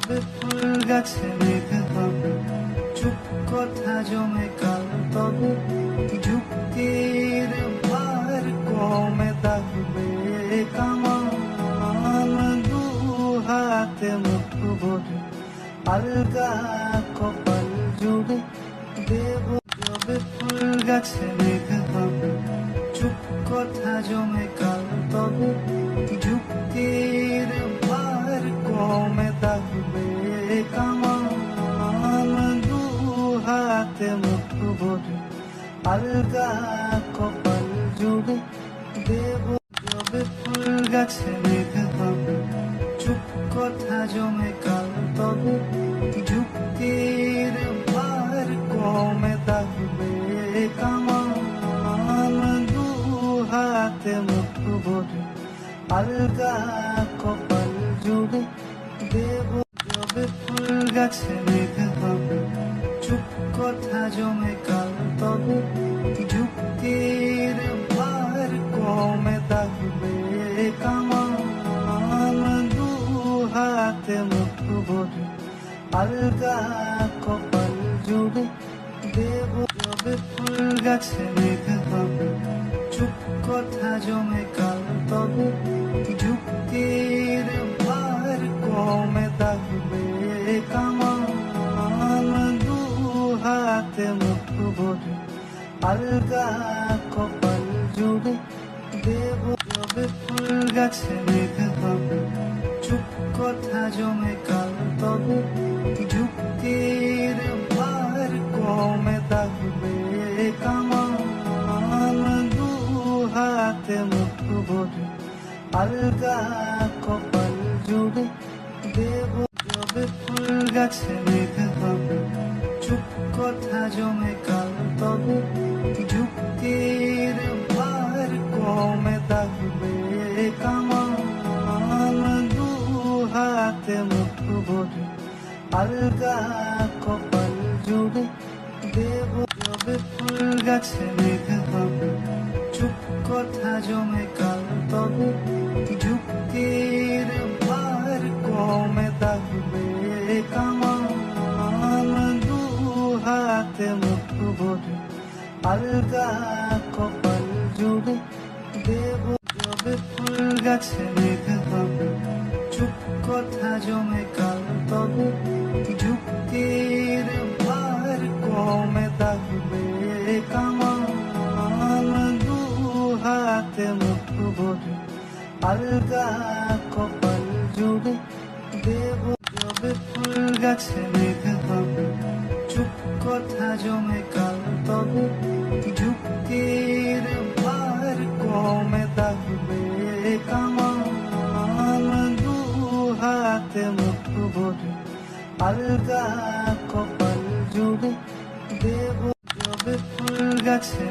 যবে ফুল গাছে মেঘ হবে, চুপ কথা জমে কাল তবে যুক্তির ভার কমে থাকবে কামান দু হাতে মুঠো ভরে আলগা কপাল জুড়ে দেব। যবে ফুল গাছে মেঘ হবে, চুপ কথা জমে কাল তবে যুক্তির ভার কমে থাকবে কামান দু হাতে মুঠো ভরে আলগা কপাল জুড়ে দেব। যবে ফুল গাছে মেঘ হবে, চুপ কথা জমে কাল তবে যুক্তির ভার কমে থাকবে কামান দু হাতে মুঠো ভরে আলগা কপাল জুড়ে দেব। যবে ফুল গাছে মেঘ হবে, চুপ কথা জমে কাল তবে যুক্তির ভার কমে থাকবে কামান দু হাতে মুঠো ভরে আলগা কপাল জুড়ে দেব। যবে ফুল গাছে মেঘ হবে, চুপ কথা জমে কাল তবে যুক্তির ভার কমে থাকবে কামান দু হাতে মুঠো ভরে আলগা কপাল জুড়ে দেব। যবে ফুল গাছে মেঘ হবে, চুপ কথা জমে কাল তবে যুক্তির ভার কমে থাকবে কামান দু হাতে মুঠো ভরে আলগা কপাল জুড়ে দেব। যবে ফুল গাছে মেঘ হবে, চুপ কথা জমে কাল তবে যুক্তির ভার কমে থাকবে কামান দু হাতে মুঠো ভরে আলগা কপাল জুড়ে দেব। যবে ফুল গাছে মেঘ হবে, চুপ কথা জমে কাল তবে যুক্তির ভার কমে থাকবে কামান দু হাতে মুঠো ভরে আলগা কপাল জুড়ে দেব। যবে ফুল গাছে মেঘ হবে, চুপ কথা জমে কাল তবে যুক্তির ভার কমে থাকবে কামান দু হাতে মুঠো ভরে আলগা কপাল জুড়ে দেব। যবে ফুল গাছে মেঘ হবে, চুপ কথা জমে কাল তবে যুক্তির ভার কমে থাকবে কামান দু হাতে মুঠো ভরে আলগা কপাল জুড়ে দেব। যবে ফুল গাছে